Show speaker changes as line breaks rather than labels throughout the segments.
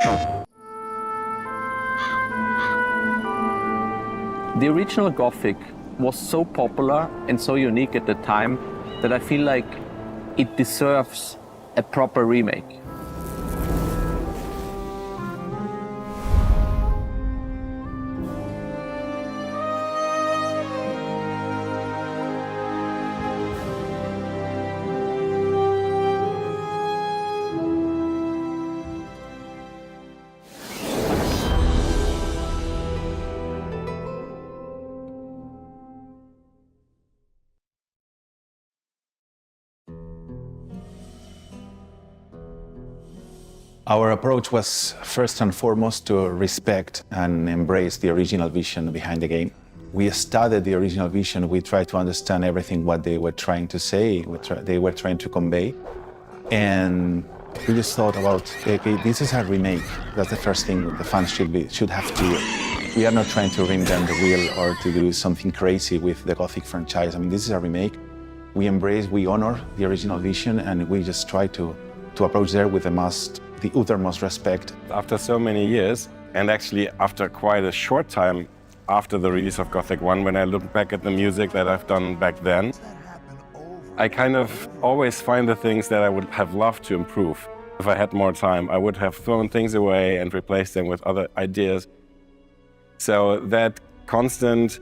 The original Gothic was so popular and so unique at the time that I feel like it deserves a proper remake.
Our approach was first and foremost to respect and embrace the original vision behind the game. We studied the original vision, we tried to understand everything what they were trying to say, they were trying to convey. And we just thought about, okay, this is a remake. That's the first thing the fans should have to do. We are not trying to reinvent the wheel or to do something crazy with the Gothic franchise. I mean, this is a remake. We embrace, we honor the original vision, and we just try to approach there with the uttermost respect.
After so many years, and actually after quite a short time after the release of Gothic 1, when I look back at the music that I've done back then, I kind of always find the things that I would have loved to improve. If I had more time, I would have thrown things away and replaced them with other ideas. So that constant,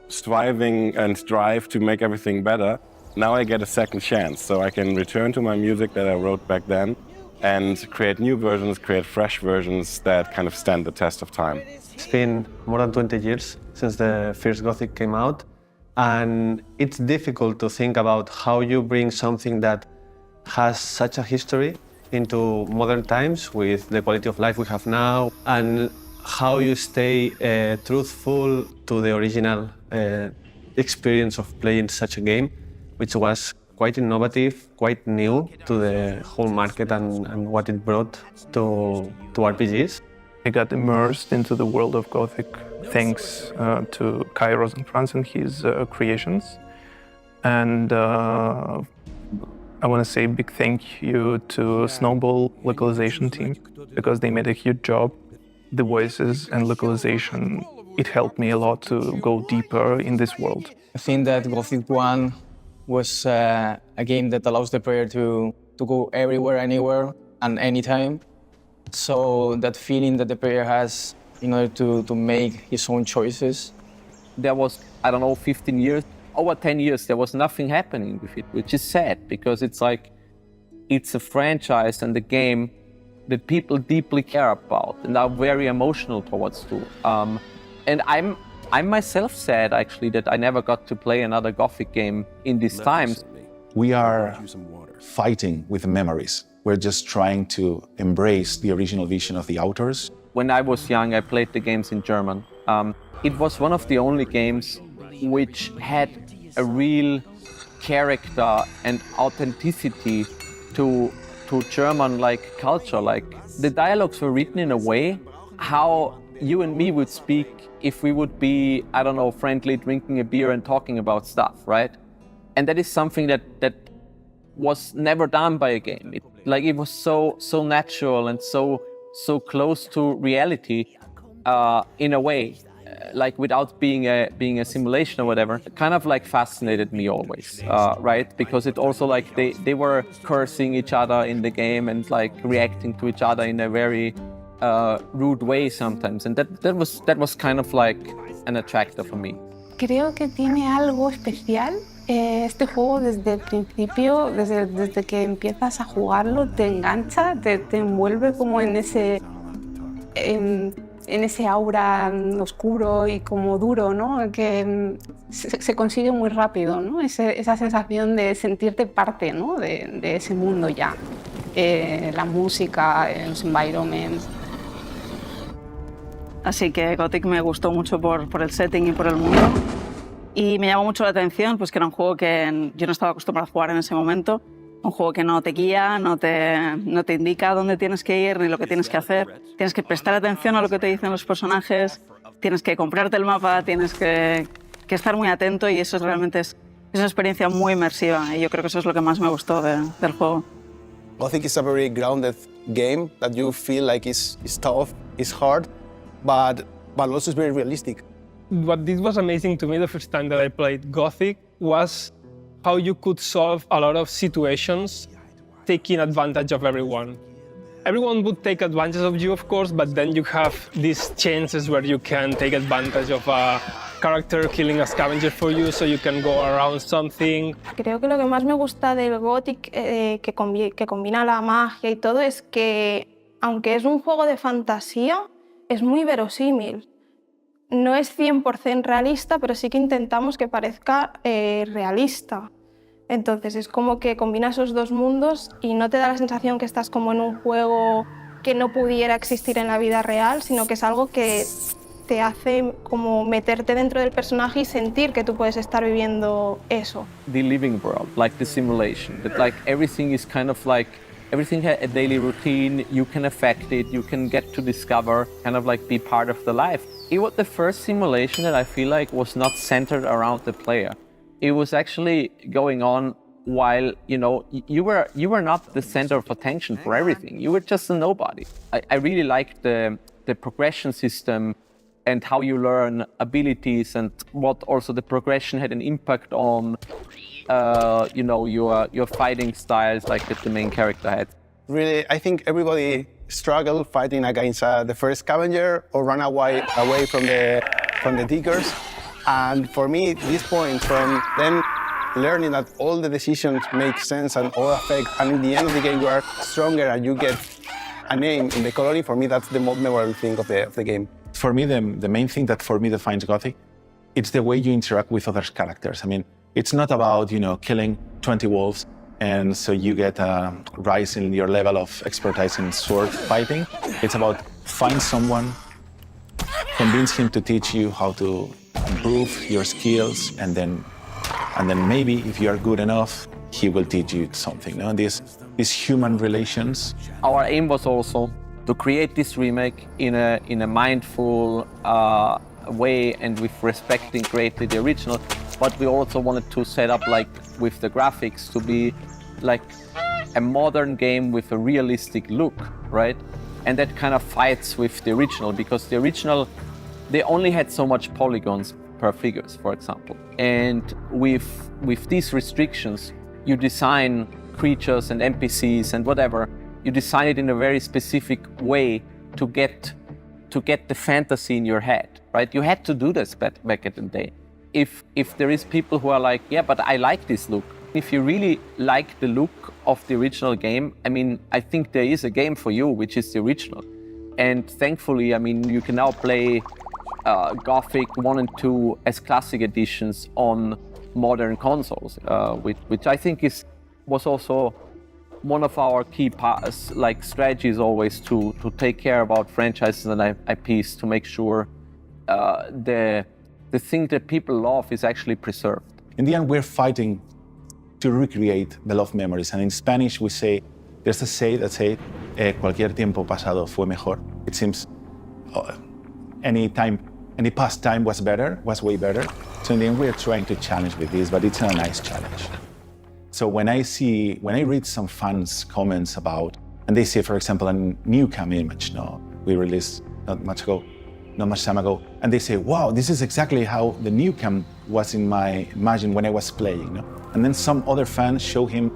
striving and drive to make everything better, now I get a second chance. So I can return to my music that I wrote back then and create new versions, create fresh versions that kind of stand the test of time.
It's been more than 20 years since the first Gothic came out, and it's difficult to think about how you bring something that has such a history into modern times with the quality of life we have now, and how you stay truthful to the original experience of playing such a game, which was quite innovative, quite new to the whole market and what it brought to RPGs.
I got immersed into the world of Gothic thanks to Kai Rosenkrantz and his creations. And I want to say a big thank you to Snowball localization team, because they made a huge job. The voices and localization, it helped me a lot to go deeper in this world.
I think that Gothic 1 was a game that allows the player to go everywhere, anywhere, and anytime. So that feeling that the player has in order to make his own choices.
There was, 15 years, over 10 years, there was nothing happening with it, which is sad, because it's like, it's a franchise and a game that people deeply care about and are very emotional towards too. And I'm myself sad, actually, that I never got to play another Gothic game in these times.
We are fighting with memories. We're just trying to embrace the original vision of the authors.
When I was young, I played the games in German. It was one of the only games which had a real character and authenticity to German culture. The dialogues were written in a way how you and me would speak if we would be, friendly drinking a beer and talking about stuff, right? And that is something that was never done by a game. It was so natural and so close to reality in a way, without being a simulation or whatever. It kind of fascinated me always, right? Because it also they were cursing each other in the game and reacting to each other in a very rude way sometimes, and that was kind of an attractor for me.
Creo que tiene algo especial. Este juego desde el principio, desde que empiezas a jugarlo, te engancha, te envuelve como en ese aura oscuro y como duro, ¿no? Que se consigue muy rápido, ¿no? Esa sensación de sentirte parte, ¿no? de ese mundo ya. La música, los environments.
Así que Gothic me gustó mucho por el setting y por el mundo. Y me llamó mucho la atención, pues que era un juego que yo no estaba acostumbrada a jugar en ese momento. Un juego que no te guía, no te indica dónde tienes que ir ni lo que tienes que hacer. Tienes que prestar atención a lo que te dicen los personajes, tienes que comprarte el mapa, tienes que estar muy atento, y eso realmente es una experiencia muy inmersiva, y yo creo que eso es lo que más me gustó del juego.
Gothic is a very grounded game that you feel like is tough, is hard, but also it's very realistic.
What this was amazing to me the first time that I played Gothic was how you could solve a lot of situations taking advantage of everyone. Everyone would take advantage of you, of course, but then you have these chances where you can take advantage of a character killing a scavenger for you so you can go around something.
Creo que lo que más me gusta del Gothic, que combina la magia y todo, es que aunque es un juego de fantasía, es muy verosímil. No es 100% realista, pero sí que intentamos que parezca realista. Entonces es como que combina esos dos mundos y no te da la sensación que estás como en un juego que no pudiera existir en la vida real, sino que es algo que te hace como meterte dentro del personaje y sentir que tú puedes estar viviendo eso.
The living world, like the simulation, that like everything is kind of like, everything has a daily routine, you can affect it, you can get to discover, kind of like be part of the life. It was the first simulation that I feel like was not centered around the player. It was actually going on while, you know, you were not the center of attention for everything. You were just a nobody. I really liked the progression system and how you learn abilities and what also the progression had an impact on, you know, your fighting styles like that the main character had.
Really, I think everybody struggled fighting against the first scavenger or run away from the diggers. And for me, this point from then learning that all the decisions make sense and all affect, and in the end of the game you are stronger and you get a name in the coloring, for me that's the most memorable thing of the game.
For me, the main thing that for me defines Gothic, it's the way you interact with other characters. I mean, it's not about, you know, killing 20 wolves and so you get a rise in your level of expertise in sword fighting. It's about find someone, convince him to teach you how to improve your skills, and then maybe if you are good enough, he will teach you something. You know? These human relations.
Our aim was also to create this remake in a mindful way and with respecting greatly the original, but we also wanted to set up like with the graphics to be like a modern game with a realistic look, right? And that kind of fights with the original, because the original, they only had so much polygons per figures, for example. And with these restrictions, you design creatures and NPCs and whatever, you design it in a very specific way to get the fantasy in your head, right? You had to do this back in the day. If there is people who are like, yeah, but I like this look. If you really like the look of the original game, I mean, I think there is a game for you, which is the original. And thankfully, I mean, you can now play Gothic 1 and 2 as classic editions on modern consoles, which I think was also one of our key strategies always to take care about franchises and IPs to make sure the thing that people love is actually preserved.
In the end, we're fighting to recreate the love memories. And in Spanish, we say, there's a say that says, cualquier tiempo pasado fue mejor. It seems any past time was way better. So in the end, we're trying to challenge with this, but it's a nice challenge. So when I read some fans' comments about, and they say, for example, a new cam image, we released not much time ago, and they say, wow, this is exactly how the new cam was in my imagine when I was playing. And then some other fans show him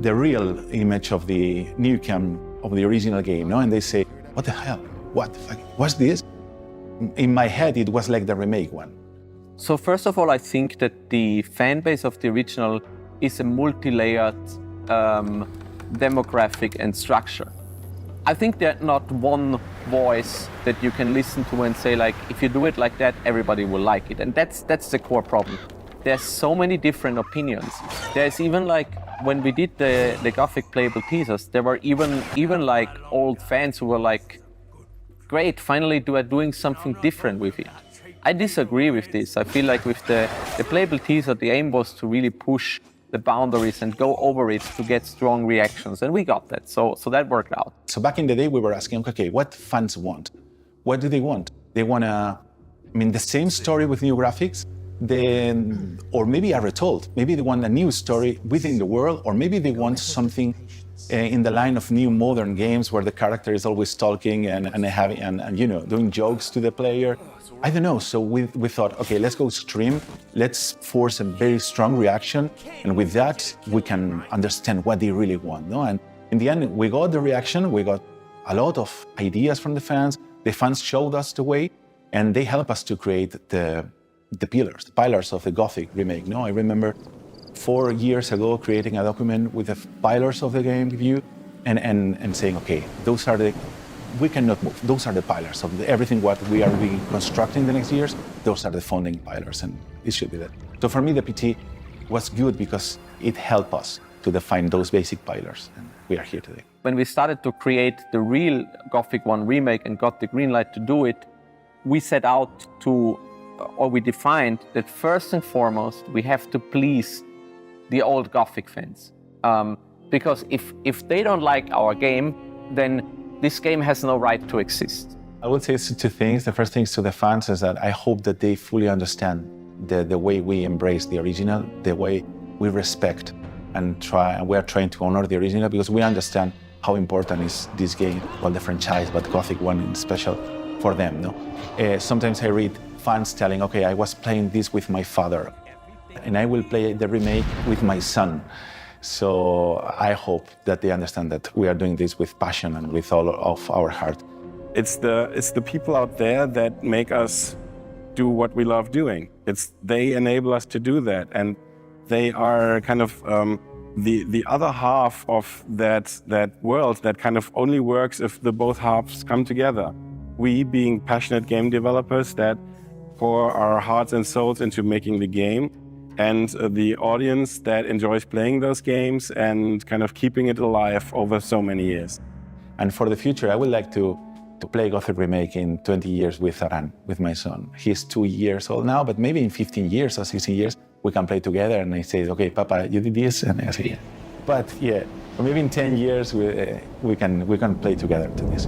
the real image of the new cam of the original game, and they say, what the hell? What the fuck? What's this? In my head, it was like the remake one.
So first of all, I think that the fan base of the original is a multi-layered demographic and structure. I think there's not one voice that you can listen to and say, like, if you do it like that, everybody will like it. And that's the core problem. There's so many different opinions. There's even like, when we did the Gothic playable teasers, there were even like old fans who were like, great, finally you are doing something different with it. I disagree with this. I feel like with the playable teaser, the aim was to really push the boundaries and go over it to get strong reactions, and we got that. So that worked out.
So back in the day, we were asking, okay, what fans want? What do they want? They want the same story with new graphics, or maybe are retold. Maybe they want a new story within the world, or maybe they want something in the line of new modern games where the character is always talking and doing jokes to the player. I don't know. So we thought, okay, let's go stream. Let's force a very strong reaction, and with that we can understand what they really want. No? And in the end, we got the reaction. We got a lot of ideas from the fans. The fans showed us the way, and they helped us to create the pillars of the Gothic remake. No, I remember 4 years ago creating a document with the pillars of the game view, and saying, okay, we cannot move. Those are the pillars of everything what we are constructing the next years. Those are the founding pillars, and it should be that. So for me, the PT was good because it helped us to define those basic pillars, and we are here today.
When we started to create the real Gothic 1 remake and got the green light to do it, we set out to, or we defined that first and foremost, we have to please the old Gothic fans. Because if they don't like our game, then this game has no right to exist.
I would say two things. The first thing to the fans is that I hope that they fully understand the way we embrace the original, the way we respect and we are trying to honor the original, because we understand how important is this game, well, the franchise, but Gothic 1 in special for them. No? Sometimes I read fans telling, okay, I was playing this with my father, and I will play the remake with my son. So I hope that they understand that we are doing this with passion and with all of our heart.
It's the people out there that make us do what we love doing. They enable us to do that, and they are kind of the other half of that world that kind of only works if the both halves come together. We, being passionate game developers that pour our hearts and souls into making the game, and the audience that enjoys playing those games and kind of keeping it alive over so many years.
And for the future, I would like to play Gothic Remake in 20 years with Aran, with my son. He's 2 years old now, but maybe in 15 years or 16 years, we can play together, and I say, okay, Papa, you did this, and I say, yeah. But yeah, or maybe in 10 years, we can play together to this.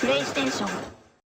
PlayStation